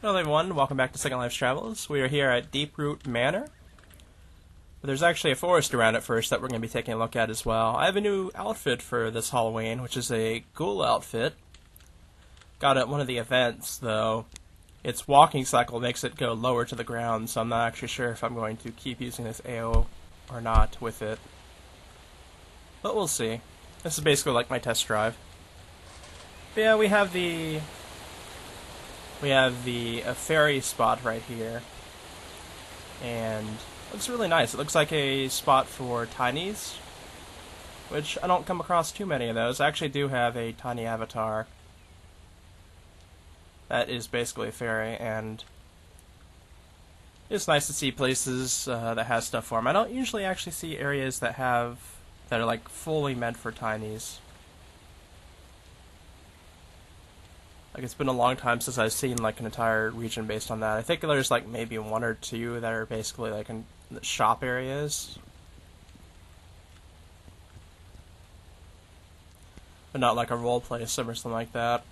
Hello everyone, welcome back to Second Life's Travels. We are here at Deeproot Manor. But there's actually a forest around it first that we're going to be taking a look at as well. I have a new outfit for this Halloween, which is a ghoul outfit. Got it at one of the events, though. Its walking cycle makes it go lower to the ground, so I'm not actually sure if I'm going to keep using this AO or not with it. But we'll see. This is basically like my test drive. But yeah, we have the ferry spot right here, and it looks really nice. It looks like a spot for tinies, which I don't come across too many of those. I actually do have a tiny avatar that is basically a ferry, and it's nice to see places that has stuff for them. I don't usually actually see areas that are like fully meant for tinies. Like, it's been a long time since I've seen like an entire region based on that. I think there's like maybe one or two that are basically like in the shop areas, but not like a roleplay sim or something like that.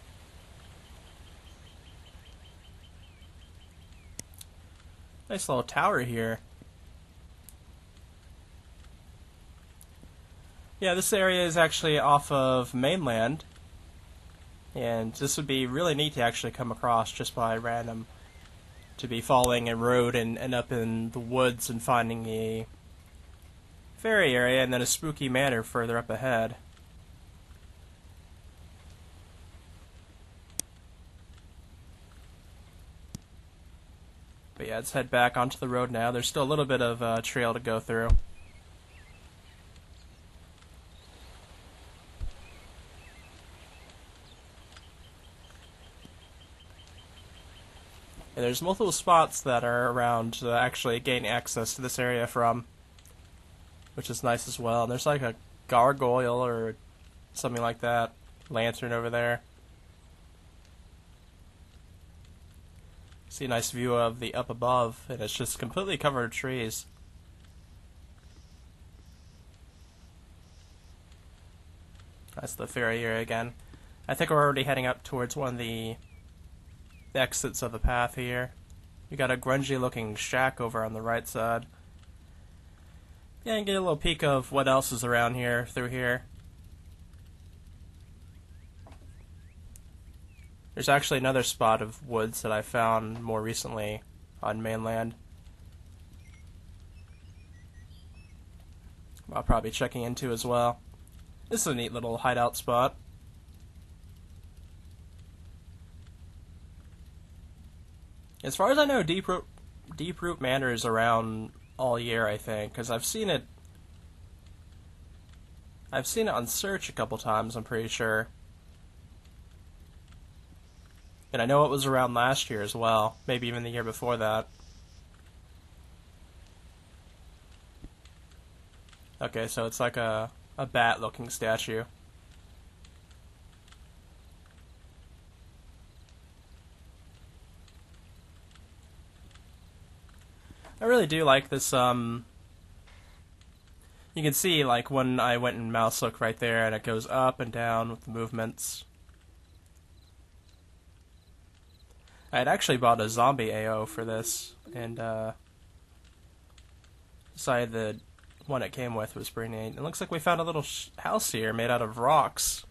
Nice little tower here. Yeah, this area is actually off of mainland. And this would be really neat to actually come across just by random, to be following a road and end up in the woods and finding a ferry area and then a spooky manor further up ahead. But yeah, let's head back onto the road now. There's still a little bit of trail to go through. And there's multiple spots that are around to actually gain access to this area from, which is nice as well. And there's like a gargoyle or something like that, lantern over there. See a nice view of the up above, and it's just completely covered in trees. That's the ferry area again. I think we're already heading up towards one of the exits of the path here. We got a grungy looking shack over on the right side. Yeah, and get a little peek of what else is around here through here. There's actually another spot of woods that I found more recently on mainland. I'll probably be checking into as well. This is a neat little hideout spot. As far as I know, Deeproot Manor is around all year, I think, because I've seen it on search a couple times, I'm pretty sure. And I know it was around last year as well, maybe even the year before that. Okay, so it's like a bat-looking statue. I really do like this, you can see, like, when I went and mouse look right there, and it goes up and down with the movements. I had actually bought a zombie AO for this, and, decided the one it came with was pretty neat. It looks like we found a little house here made out of rocks.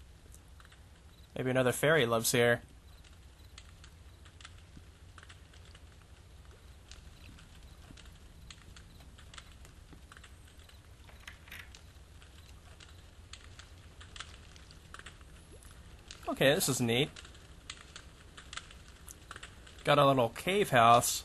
Maybe another fairy lives here. Okay, this is neat. Got a little cave house.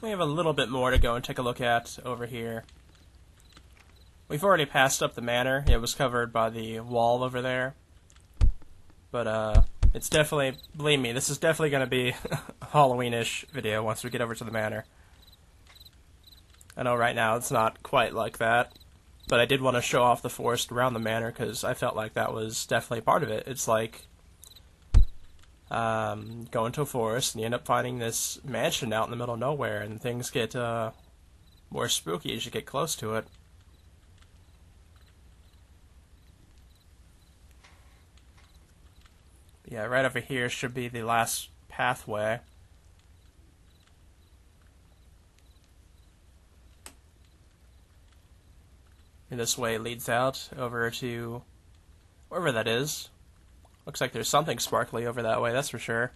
We have a little bit more to go and take a look at over here. We've already passed up the manor. It was covered by the wall over there. But, it's definitely, believe me, this is definitely going to be a Halloween-ish video once we get over to the manor. I know right now it's not quite like that, but I did want to show off the forest around the manor because I felt like that was definitely part of it. It's like, go into a forest, and you end up finding this mansion out in the middle of nowhere, and things get more spooky as you get close to it. Yeah, right over here should be the last pathway. And this way leads out over to wherever that is. Looks like there's something sparkly over that way, that's for sure.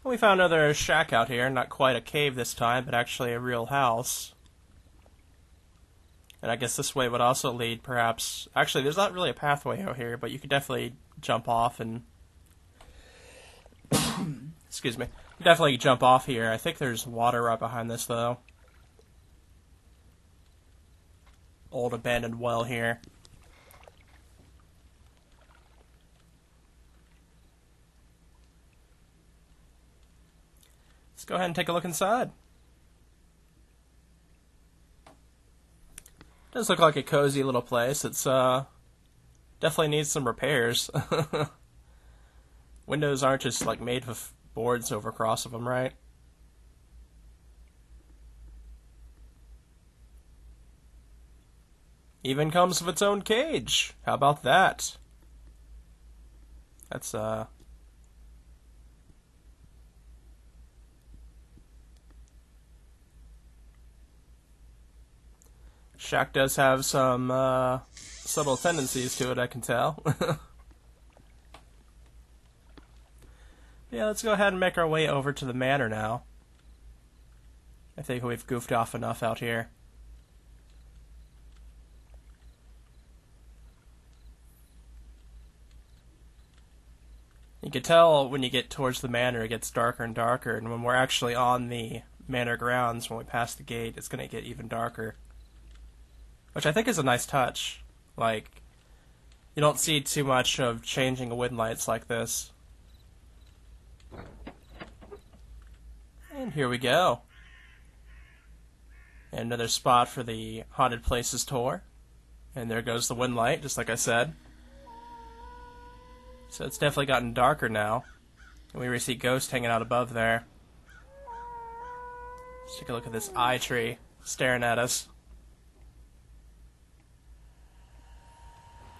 We found another shack out here, not quite a cave this time, but actually a real house. And I guess this way would also lead, perhaps... Actually, there's not really a pathway out here, but you could definitely jump off and... Excuse me. Definitely jump off here. I think there's water right behind this, though. Old abandoned well here. Let's go ahead and take a look inside. Does look like a cozy little place. It's definitely needs some repairs. Windows aren't just like made with boards over across of them, right? Even comes with its own cage. How about that? That's shack does have some subtle tendencies to it, I can tell. Yeah, let's go ahead and make our way over to the manor now. I think we've goofed off enough out here. You can tell when you get towards the manor it gets darker and darker, and when we're actually on the manor grounds, when we pass the gate, it's going to get even darker. Which I think is a nice touch. Like, you don't see too much of changing wind lights like this. And here we go. And another spot for the Haunted Places tour. And there goes the wind light, just like I said. So it's definitely gotten darker now. And we already see ghosts hanging out above there. Let's take a look at this eye tree staring at us.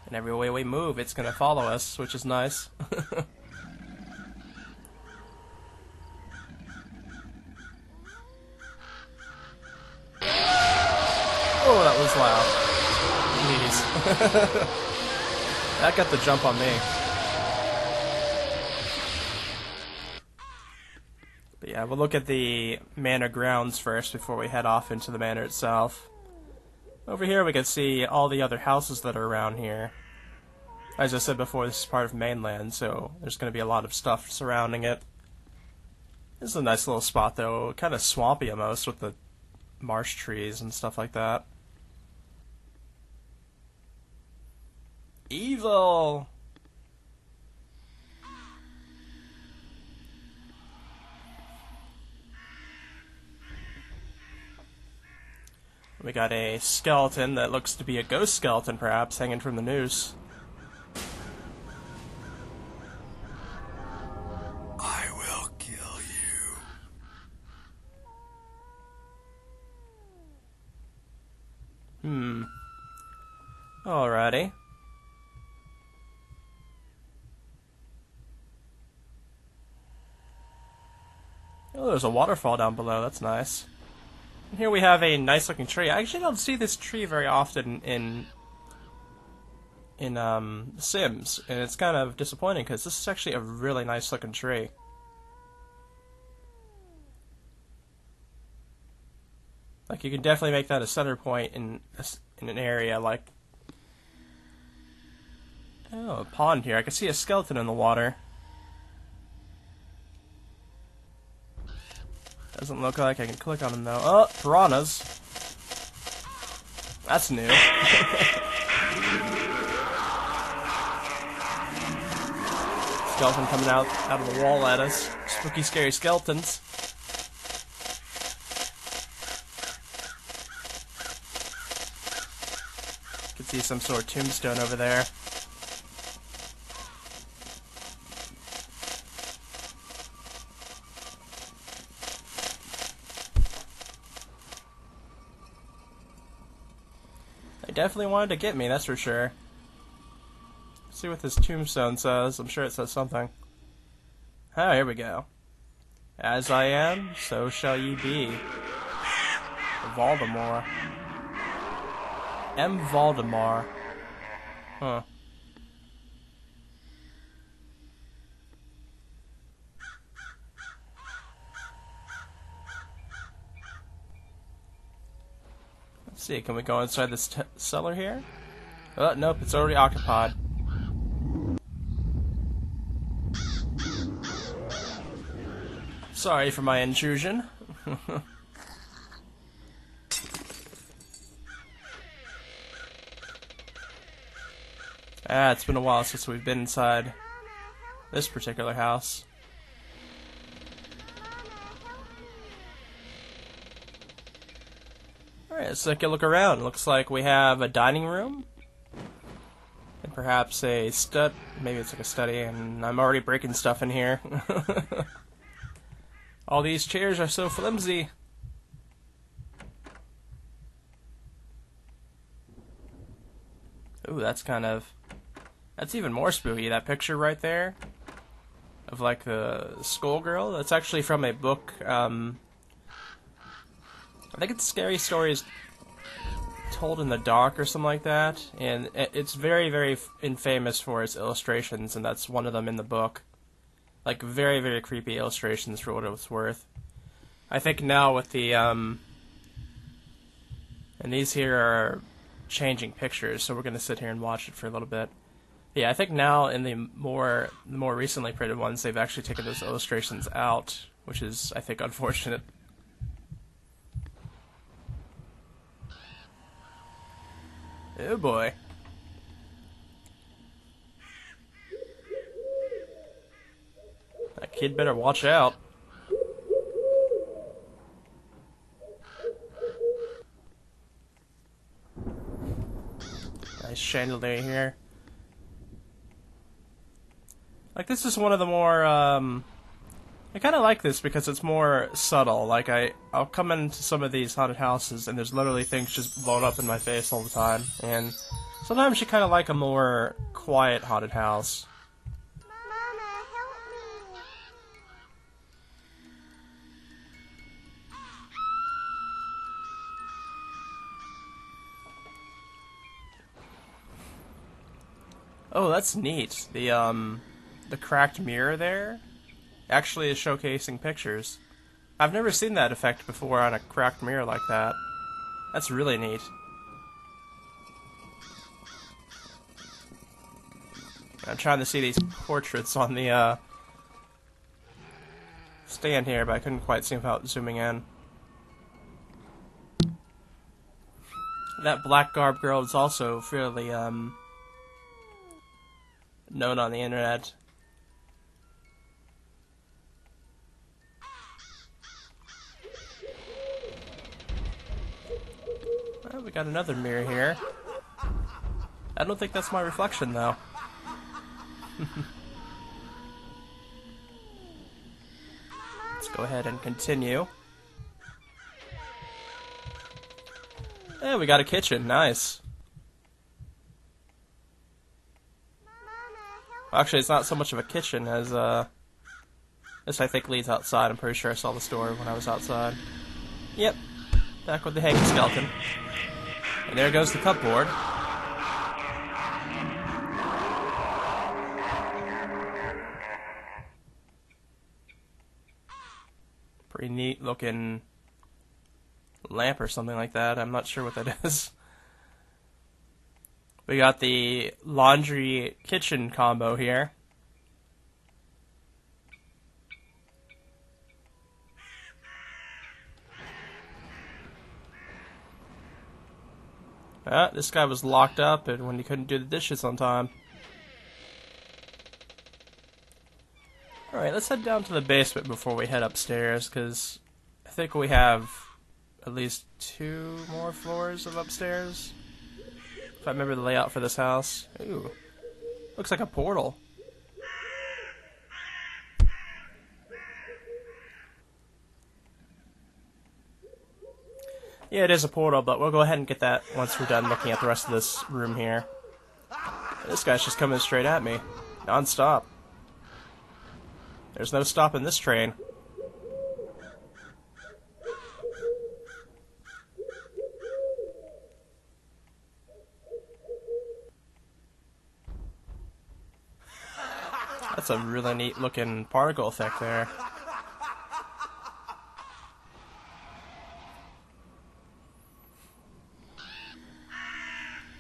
And every way we move, it's going to follow us, which is nice. Oh, that was loud. Jeez. That got the jump on me. But yeah, we'll look at the manor grounds first before we head off into the manor itself. Over here we can see all the other houses that are around here. As I said before, this is part of mainland, so there's going to be a lot of stuff surrounding it. This is a nice little spot, though. Kind of swampy almost, with the marsh trees and stuff like that. Evil! We got a skeleton that looks to be a ghost skeleton, perhaps, hanging from the noose. I will kill you. Alrighty. Oh, there's a waterfall down below. That's nice. And here we have a nice-looking tree. I actually don't see this tree very often in Sims, and it's kind of disappointing because this is actually a really nice-looking tree. Like, you can definitely make that a center point in an area like... Oh, a pond here. I can see a skeleton in the water. Doesn't look like I can click on them though. Oh, piranhas. That's new. skeleton coming out of the wall at us. Spooky, scary skeletons. You can see some sort of tombstone over there. They definitely wanted to get me, that's for sure. Let's see what this tombstone says. I'm sure it says something. Oh, here we go. As I am, so shall ye be. Voldemort. M. Voldemort. Huh. Let's see, can we go inside this cellar here? Oh, nope, it's already occupied. Sorry for my intrusion. It's been a while since we've been inside this particular house. Alright, let's take a look around. Looks like we have a dining room. And perhaps a maybe it's like a study, and I'm already breaking stuff in here. All these chairs are so flimsy. Ooh, that's even more spooky, that picture right there. Of like the skullgirl. That's actually from a book, I think it's Scary Stories Told in the Dark or something like that. And it's very, very infamous for its illustrations, and that's one of them in the book. Like, very, very creepy illustrations for what it was worth. I think now with the, and these here are changing pictures, so we're going to sit here and watch it for a little bit. Yeah, I think now in the more recently printed ones, they've actually taken those illustrations out, which is, I think, unfortunate. Oh boy. That kid better watch out. Nice chandelier here. Like, this is one of the more, I kind of like this because it's more subtle. Like, I'll come into some of these haunted houses and there's literally things just blown up in my face all the time. And sometimes you kind of like a more quiet haunted house. Mama, help me. Oh, that's neat. The cracked mirror there actually is showcasing pictures. I've never seen that effect before on a cracked mirror like that. That's really neat. I'm trying to see these portraits on the stand here, but I couldn't quite see without zooming in. That black garb girl is also fairly known on the internet. Well, we got another mirror here. I don't think that's my reflection, though. Let's go ahead and continue. Yeah, we got a kitchen. Nice. Well, actually, it's not so much of a kitchen as, this I think leads outside. I'm pretty sure I saw the store when I was outside. Yep. Back with the hanging skeleton. And there goes the cupboard. Pretty neat looking lamp or something like that. I'm not sure what that is. We got the laundry kitchen combo here. This guy was locked up and when he couldn't do the dishes on time. let's head down to the basement before we head upstairs, because I think we have at least 2 more floors of upstairs. If I remember the layout for this house. Ooh, looks like a portal. Yeah, it is a portal, but we'll go ahead and get that once we're done looking at the rest of this room here. This guy's just coming straight at me, non-stop. There's no stopping this train. That's a really neat looking particle effect there.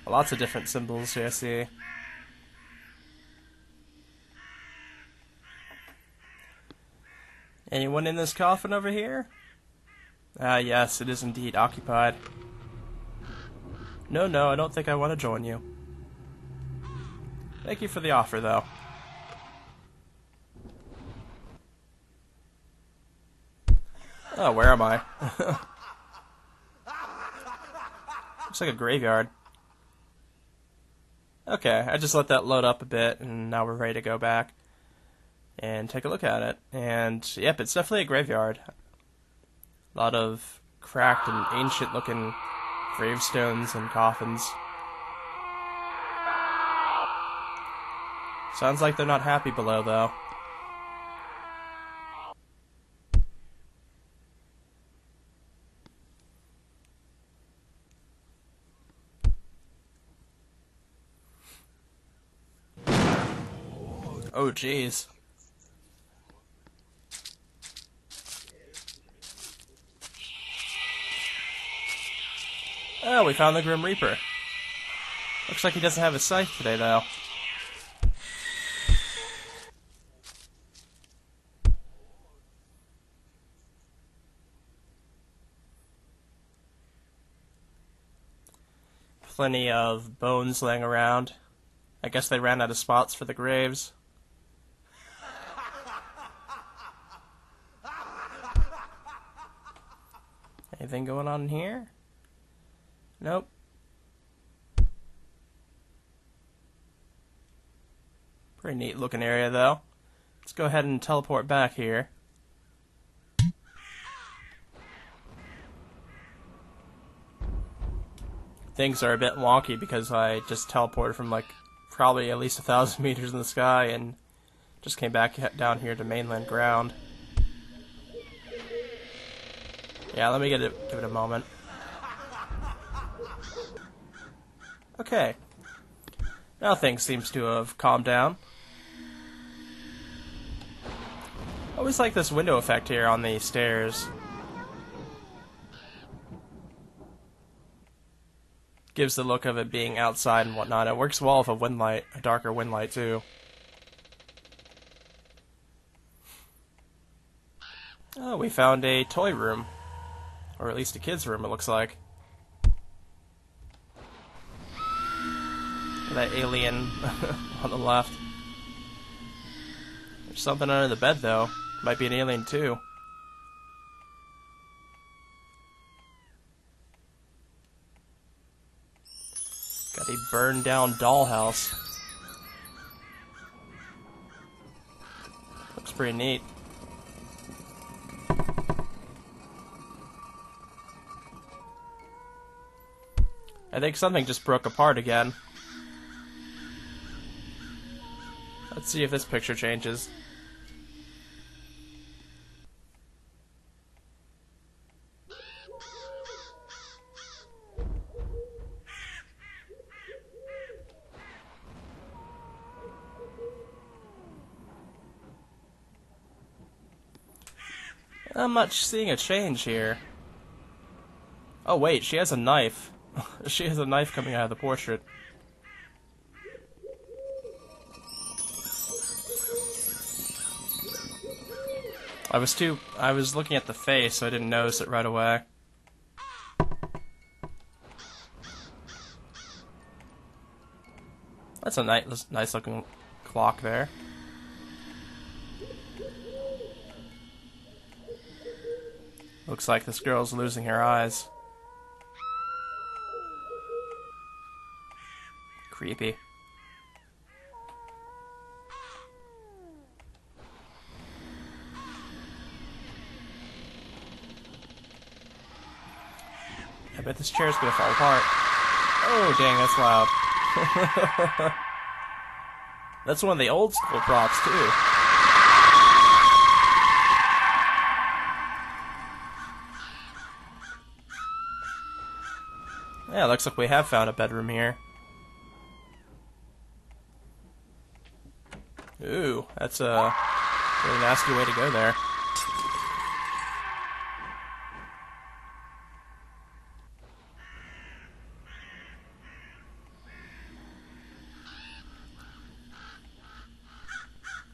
Lots of different symbols here, I see. Anyone in this coffin over here? Ah, yes, it is indeed occupied. No, I don't think I want to join you. Thank you for the offer, though. Oh, where am I? Looks like a graveyard. Okay, I just let that load up a bit, and now we're ready to go back and take a look at it. And, yep, it's definitely a graveyard. A lot of cracked and ancient-looking gravestones and coffins. Sounds like they're not happy below, though. Oh, jeez. Oh, we found the Grim Reaper. Looks like he doesn't have a scythe today, though. Plenty of bones laying around. I guess they ran out of spots for the graves. Anything going on in here? Nope. Pretty neat looking area, though. Let's go ahead and teleport back here. Things are a bit wonky because I just teleported from like probably at least 1,000 meters in the sky and just came back down here to mainland ground. Yeah, let me give it a moment. Okay. Now things seems to have calmed down. I always like this window effect here on the stairs. Gives the look of it being outside and whatnot. It works well with a wind light, a darker wind light too. Oh, we found a toy room. Or at least a kid's room, it looks like. That alien on the left. There's something under the bed, though. Might be an alien, too. Got a burned down dollhouse. Looks pretty neat. I think something just broke apart again. Let's see if this picture changes. Not much seeing a change here. Oh wait, she has a knife. She has a knife coming out of the portrait. I was looking at the face, so I didn't notice it right away. That's a nice looking clock there. Looks like this girl's losing her eyes. Creepy. I bet this chair's gonna fall apart. Oh, dang, that's loud. That's one of the old school props, too. Yeah, looks like we have found a bedroom here. Ooh, that's a really nasty way to go there.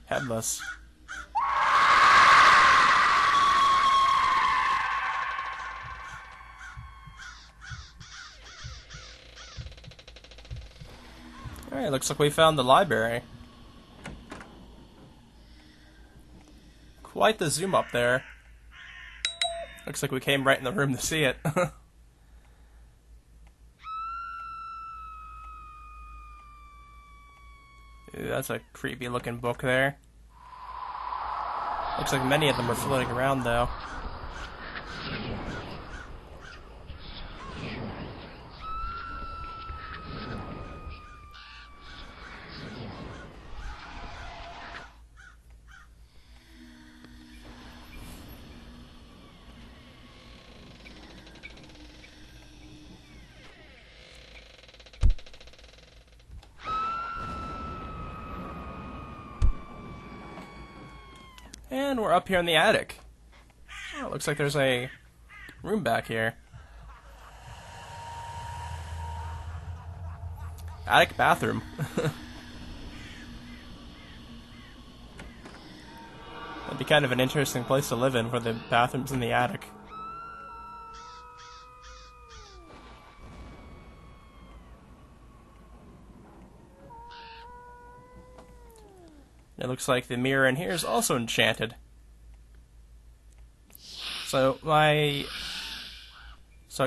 Headless. Alright, looks like we found the library. Quite the zoom up there. Looks like we came right in the room to see it. Ooh, that's a creepy looking book there. Looks like many of them are floating around though. And we're up here in the attic. Oh, looks like there's a room back here. Attic bathroom. That'd be kind of an interesting place to live in, for the bathroom's in the attic. It looks like the mirror in here is also enchanted. So I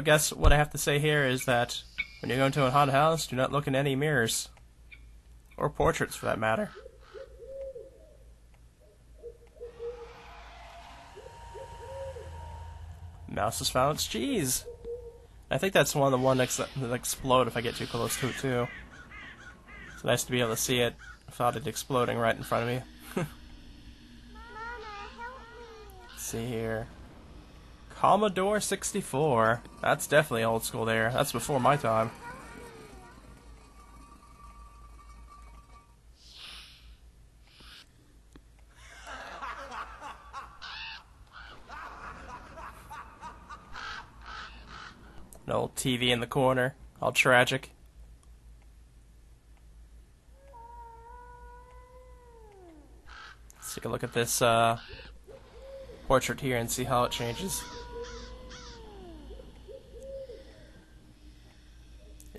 guess what I have to say here is that when you go into a haunted house, do not look in any mirrors. Or portraits, for that matter. Mouse has found its cheese. I think that's one of the ones that explode if I get too close to it, too. It's nice to be able to see it without it exploding right in front of me. Mama, help me. Let's see here. Commodore 64. That's definitely old school there. That's before my time. An old TV in the corner. All tragic. Let's take a look at this portrait here and see how it changes.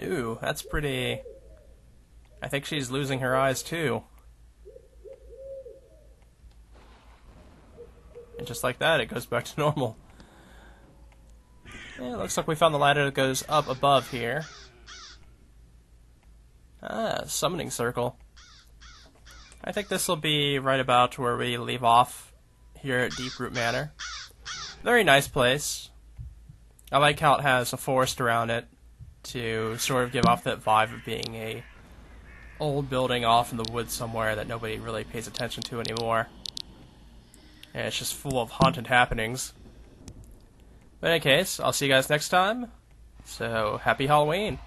Ooh, that's pretty... I think she's losing her eyes too. And just like that, it goes back to normal. Yeah, it looks like we found the ladder that goes up above here. Ah, summoning circle. I think this will be right about where we leave off here at Deeproot Manor. Very nice place. I like how it has a forest around it to sort of give off that vibe of being a old building off in the woods somewhere that nobody really pays attention to anymore. And it's just full of haunted happenings. But in any case, I'll see you guys next time. So, happy Halloween!